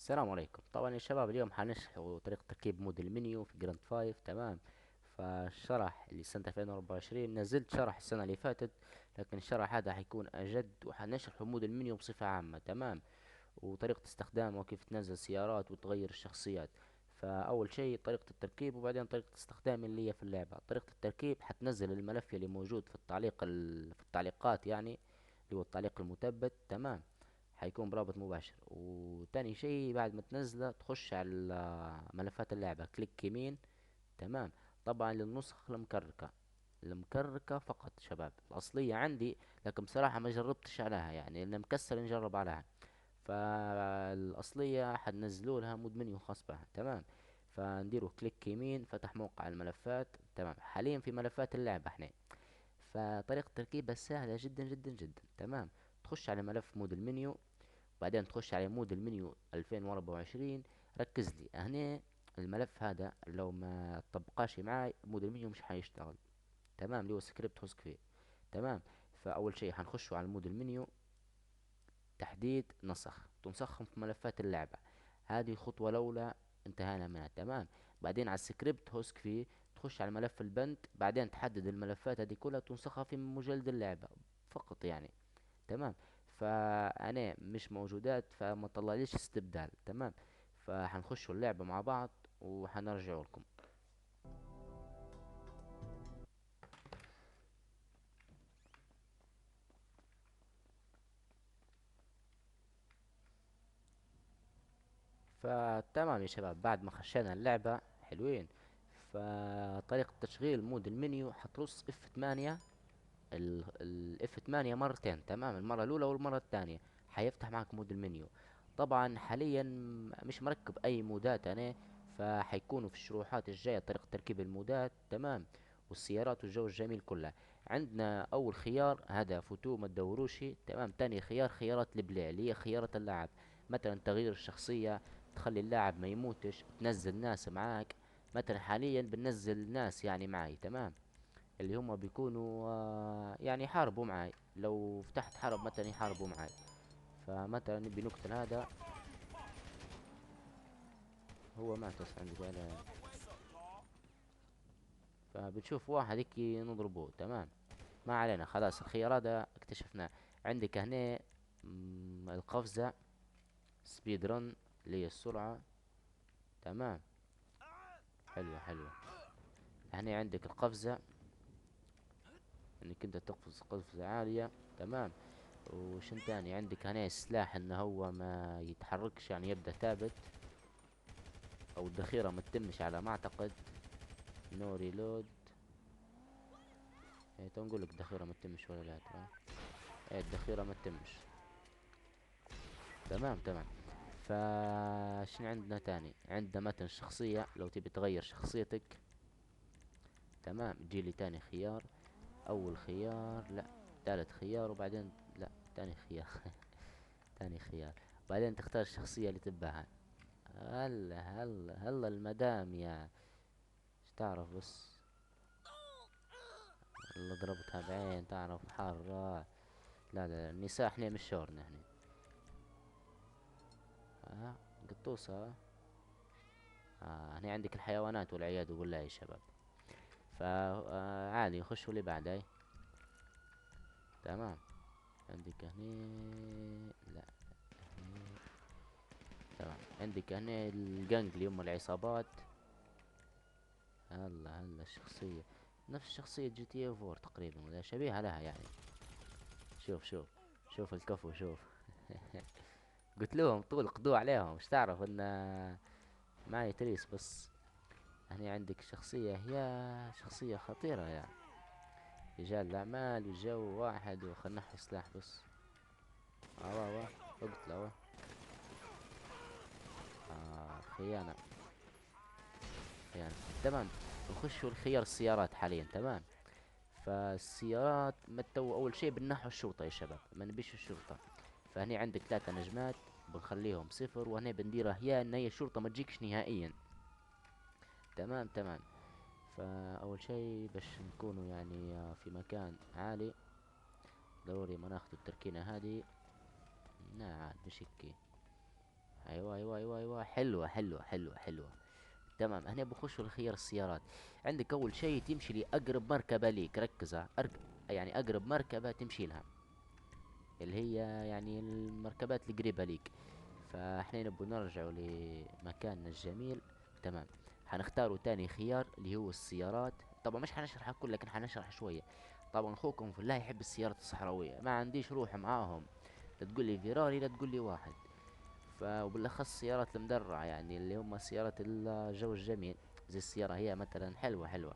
السلام عليكم. طبعا يا شباب اليوم حنشرح طريقة تركيب مود المنيو في جراند فايف. تمام. فالشرح اللي سنة 2024 نزلت شرح السنة اللي فاتت، لكن الشرح هذا حيكون أجد وحنشرح مود المنيو بصفة عامة. تمام. وطريقة استخدامه وكيف تنزل سيارات وتغير الشخصيات. فأول شيء طريقة التركيب وبعدين طريقة استخدام اللي هي في اللعبة. طريقة التركيب حتنزل الملف اللي موجود في في التعليقات يعني، اللي هو التعليق المثبت. تمام. حيكون برابط مباشر. وتاني شيء بعد ما تنزله تخش على ملفات اللعبة، كليك يمين. تمام. طبعا للنسخ المكركة فقط شباب، الأصلية عندي لكن بصراحة ما جربتش عليها، يعني اللي مكسر نجرب عليها. فالأصلية حنزلوا لها مود منيو خاص بها. تمام. فنديروا كليك يمين، فتح موقع الملفات. تمام. حاليا في ملفات اللعبة احنا. فطريقة تركيبها سهلة جدا جدا جدا. تمام. تخش على ملف مود المنيو، بعدين تخش على مود المنيو 2024. ركز لي هنا، الملف هذا لو ما طبقاش معاي مود المنيو مش حيشتغل. تمام. اللي هو سكريبت هوسك فيه. تمام. فاول شيء حنخشوا على مود المنيو، تحديد نسخ، تنسخهم في ملفات اللعبة. هذه خطوة الأولى انتهينا منها. تمام. بعدين على السكريبت هوسك فيه، تخش على ملف البند، بعدين تحدد الملفات هذه كلها تنسخها في مجلد اللعبة فقط يعني. تمام. فانا مش موجودات فما طلعليش استبدال. تمام. فحنخشوا اللعبة مع بعض وحنرجع لكم. فتمام يا شباب، بعد ما خشينا اللعبة حلوين. فطريقة تشغيل مود المنيو حترص اف 8، الاف 8 مرتين. تمام. المرة الأولى والمرة الثانية حيفتح معك مود المنيو. طبعا حاليا مش مركب أي مودات أنا، فحيكونوا في الشروحات الجاية طريقة تركيب المودات. تمام. والسيارات والجو الجميل كله. عندنا أول خيار هذا فتوه ما تدوروش. تمام. تاني خيار خيارات البلاع اللي هي خيارات اللاعب، مثلا تغيير الشخصية، تخلي اللاعب ما يموتش، تنزل ناس معاك. مثلا حاليا بنزل ناس يعني معي. تمام. اللي هم بيكونوا يعني يحاربوا معاي، لو فتحت حرب مثلا يحاربوا معاي. فمثلا نبي نقتل هذا، هو مات بس عندي ولا. فبنشوف واحد هيك نضربه. تمام. ما علينا، خلاص الخيار هذا اكتشفناه. عندك هنا القفزة، سبيد رن اللي هي السرعة. تمام. حلوة حلوة. هنا عندك القفزة، انك انت تقفز قفزة عالية. تمام. وشن تاني عندك هنا السلاح انه هو ما يتحركش يعني يبدأ ثابت، او الذخيرة ما تتمش على ما اعتقد. نو ريلود. ايه تنقول لك الذخيرة ما تتمش ولا لا؟ تمام. ايه الذخيرة ما تتمش. تمام تمام. فشن عندنا تاني؟ عندنا مثلا الشخصية، لو تبي تغير شخصيتك. تمام. تجيلي تاني خيار، اول خيار لا، ثالث خيار وبعدين لا، تاني خيار. تاني خيار. بعدين تختار الشخصية اللي تباها. هلا هلا هلا المدام يا، ايش تعرف بس. اللي ضربتها بعين تعرف حارة. لا لا، النساء احنا مش شورنا احنا. اه. قطوسة. هنا عندك الحيوانات والعياذ بالله يا شباب. فعادي نخش اللي بعده. تمام. عندك هني، لا هني. تمام. عندك هني الجنج اللي هم العصابات. هلا هلا الشخصية نفس شخصية جي تي اي 4 تقريبا، ولا شبيهة لها يعني. شوف شوف، شوف الكفو شوف. قلت لهم طول قضوا عليهم، مش تعرف ان معي تريس بس. هني عندك شخصية، يا شخصية خطيرة يا رجال الأعمال، وجو واحد وخلنا نحو سلاح بس. أوا أوا، اقتله أوا. خيانة، خيانة. تمام. نخش الخيار السيارات حاليا. تمام. فالسيارات متو أول شي بنحو الشرطة يا شباب، ما نبيش الشرطة. فهني عندك 3 نجمات، بنخليهم صفر، وهنا بنديره يا ان هي الشرطة ما تجيكش نهائيا. تمام تمام. فأول شي باش نكونوا يعني في مكان عالي، ضروري ما ناخدوا التركينة هذه. لا عاد مش هيك. ايوه ايوه ايوه ايوه، حلوة حلوة حلوة حلوة. تمام، هنا بخش لخيار السيارات. عندك اول شيء تمشي لاقرب مركبة ليك، ركز يعني اقرب مركبة تمشي لها، اللي هي يعني المركبات القريبة ليك. فاحنا نبغى نرجع لمكاننا الجميل. تمام، حنختاروا تاني خيار اللي هو السيارات. طبعا مش حنشرح كل، لكن حنشرح شوية. طبعا اخوكم في الله يحب السيارات الصحراوية، ما عنديش روح معاهم. لا تقول لي فيراري، لا تقول لي واحد. وبالاخص السيارات المدرعة، يعني اللي هم سيارات الجو الجميل. زي السيارة هي مثلا حلوة حلوة.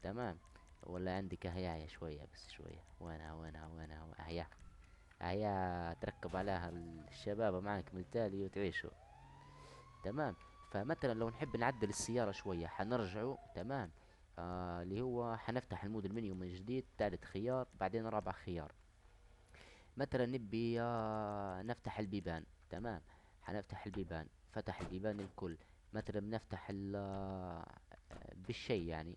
تمام. ولا عندك هيا شوية، بس شوية، وانا هيا. هيا تركب عليها الشباب معك من التالي وتعيشوا. تمام. فمثلا لو نحب نعدل السيارة شوية حنرجعوا. تمام. اللي هو حنفتح المود المنيو من جديد، ثالث خيار بعدين رابع خيار. مثلا نبي نفتح البيبان. تمام. حنفتح البيبان، فتح البيبان الكل. مثلا بنفتح بالشي يعني،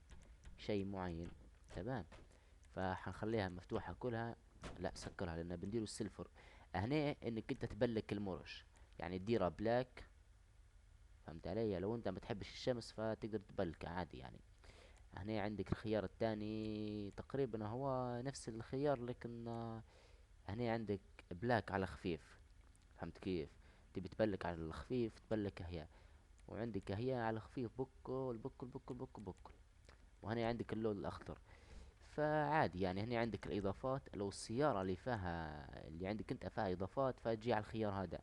شيء معين. تمام. فحنخليها مفتوحة كلها. لا سكرها لان بنديروا السيلفر. هنا انك انت تبلك المرش، يعني تديرها بلاك. فهمت علي؟ لو انت ما بتحبش الشمس فتقدر تبلك عادي يعني. هنا عندك الخيار الثاني تقريبا هو نفس الخيار، لكن هنا عندك بلاك على خفيف. فهمت كيف؟ تبي تبلك على الخفيف تبلك هي. وعندك هي على خفيف بكل بكل بكل بكل بكل. وهنا عندك اللون الاخضر. فعادي يعني، هنا عندك الاضافات. لو السيارة اللي فيها اللي عندك انت فيها اضافات فتجي على الخيار هذا.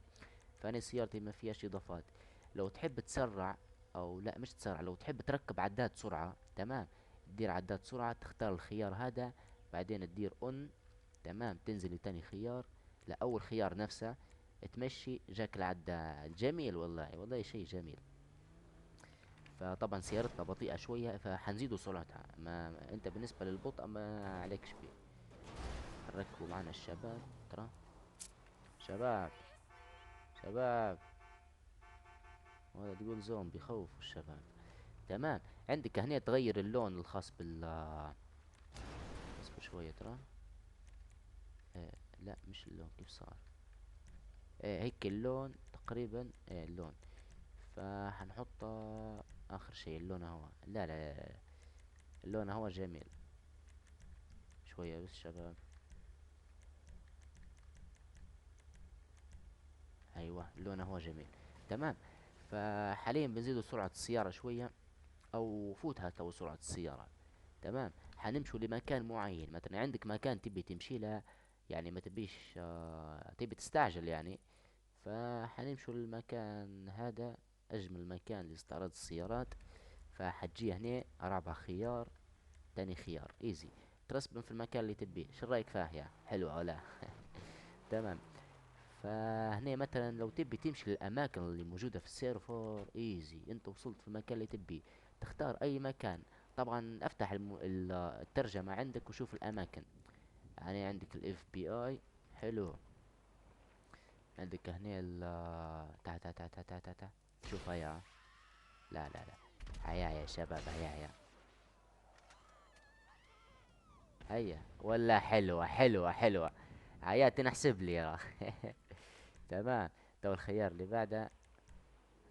فانا سيارتي ما فيهاش اضافات. لو تحب تسرع، او لا مش تسرع، لو تحب تركب عداد سرعة. تمام. تدير عداد سرعة، تختار الخيار هذا. بعدين تدير اون. تمام، تنزل لتاني خيار. لا اول خيار نفسه. تمشي جاك العداد جميل، والله والله شيء جميل. فطبعا سيارتنا بطيئة شوية فحنزيدوا سرعتها. ما انت بالنسبة للبطء ما عليكش فيه. نركبوا معنا الشباب. ترى شباب، شباب. ولا تقول زومبي خوف الشباب. تمام. عندك هنا تغير اللون الخاص اصبر شوية ترى. لا مش اللون، كيف صار؟ هيك اللون تقريبا، اللون. فحنحط اخر شيء اللون هو. لا لا لا، اللون هو جميل. شوية بس شباب. ايوه اللون هو جميل. تمام. فحاليا بنزيدوا سرعة السيارة شوية، او فوتها تو سرعة السيارة. تمام. حنمشوا لمكان معين، مثلا عندك مكان تبي تمشي له، يعني ما تبيش تبي تستعجل يعني. فحنمشوا للمكان هذا، اجمل مكان لاستعراض السيارات. فحتجي هنا رابع خيار، تاني خيار ايزي. ترسبن في المكان اللي تبيه. شو رايك فيها يا حلوة ولا؟ تمام. فهنا مثلا لو تبي تمشي للأماكن اللي موجودة في السيرفر ايزي، انت وصلت في المكان اللي تبيه. تختار أي مكان. طبعا افتح الترجمة عندك وشوف الأماكن. يعني عندك الاف بي اي. حلو. عندك هنا ال تا شوف هيا. لا لا لا. هيا يا شباب، هيا هيا. هيا ولا حلوة حلوة حلوة. هيا تنحسب لي يا. تمام. تو الخيار اللي بعده.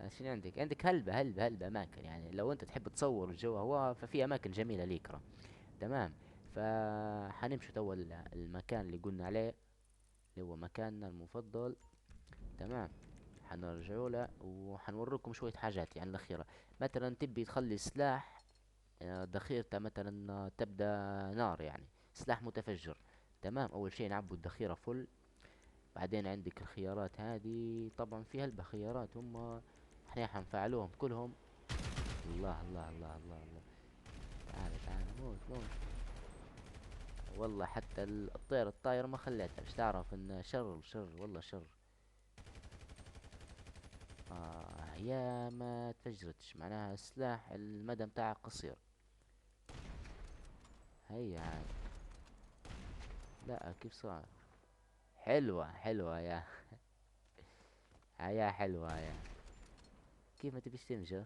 شنو عندك؟ عندك هلبة اماكن، يعني لو انت تحب تصور الجو هو ففي اماكن جميلة ليك راه. تمام. فحنمشي تو المكان اللي قلنا عليه، اللي هو مكاننا المفضل. تمام. حنرجعوا له وحنوريكم شوية حاجات يعني الأخيرة. مثلا تبي تخلي سلاح ذخيرته مثلا تبدأ نار يعني، سلاح متفجر. تمام. أول شيء نعبوا الذخيرة فل. بعدين عندك الخيارات هذه، طبعا في هلبة خيارات هم. احنا حنفعلوهم كلهم. الله الله الله الله الله. تعال تعال، موت موت. والله حتى الطير الطاير ما خليتها، مش تعرف ان شر شر والله شر. هي ما تفجرتش معناها السلاح المدى متاعه قصير. هي عاد. لا كيف صار؟ حلوة حلوة يا. هيا حلوة يا. كيف ما تبيش تنجر؟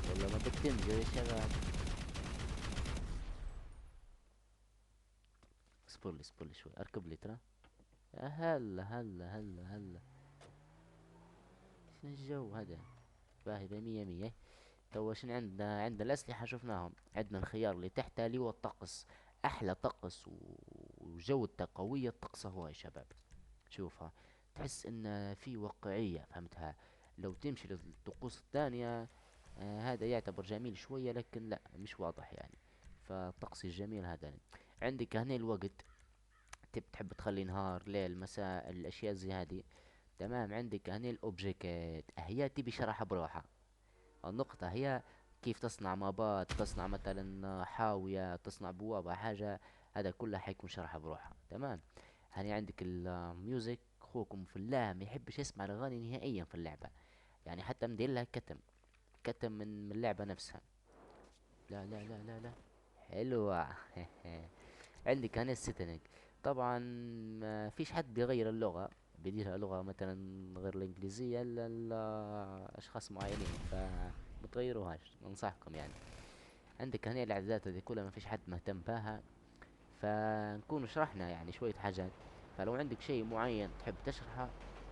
والله ما بدك تنجر يا شباب. اصبر لي اصبر لي شوي، اركب لي ترى. هلا هلا هلا هلا. الجو هذا. باهي بمية مية. تو شنو عندنا الأسلحة شفناهم، عندنا الخيار اللي تحته اللي هو الطقس. أحلى طقس وجودته قوية الطقس هو يا شباب. شوفها، تحس ان في واقعية، فهمتها؟ لو تمشي للطقوس الثانية، هذا يعتبر جميل شوية لكن لا مش واضح يعني. فالطقس الجميل هذا. عندك هنا الوقت، تحب تخلي نهار ليل مساء الاشياء زي هذه. تمام. عندك هنا الاوبجيكت، هي تبي شرح بروحها. النقطة هي كيف تصنع مابات، تصنع مثلا حاوية، تصنع بوابة حاجة. هذا كله حيكون شرح بروحها. تمام. هني عندك الميوزك، اخوكم في الله ما يحبش يسمع الاغاني نهائيا في اللعبة. يعني حتى مدير لها كتم، كتم من اللعبة نفسها. لا لا لا لا لا. حلوة. عندك هنا السيتنج. طبعا ما فيش حد بيغير اللغة، بيديرها لغة مثلا غير الإنجليزية إلا أشخاص معينين، فمتغيروهاش ننصحكم يعني. عندك هنا الإعدادات هذي كلها ما فيش حد مهتم بها، فنكون شرحنا يعني شوية حاجات. فلو عندك شيء معين تحب تشرحه،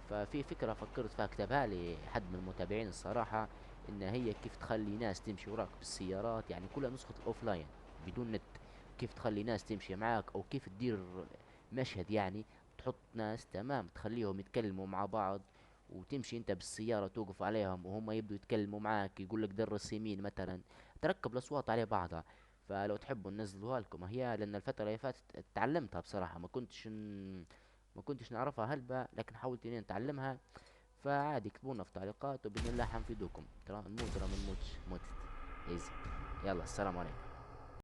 ففي فكرة فكرت فيها كتبها لي حد من المتابعين الصراحة، ان هي كيف تخلي ناس تمشي وراك بالسيارات، يعني كلها نسخة الاوفلاين بدون نت. كيف تخلي ناس تمشي معاك او كيف تدير مشهد يعني، تحط ناس تمام تخليهم يتكلموا مع بعض، وتمشي انت بالسيارة توقف عليهم وهم يبدوا يتكلموا معاك، يقول لك درس يمين مثلا، تركب الاصوات على بعضها. فلو تحبوا ننزلوها لكم هي، لان الفترة اللي فاتت اتعلمتها بصراحة، ما كنتش نعرفها هلبة لكن حاولت اني اتعلمها. فعادي اكتبونا في التعليقات وبإذن الله حنفيدوكم. ترى نموت، ترى ما نموتش موت. ايزي. يلا السلام عليكم.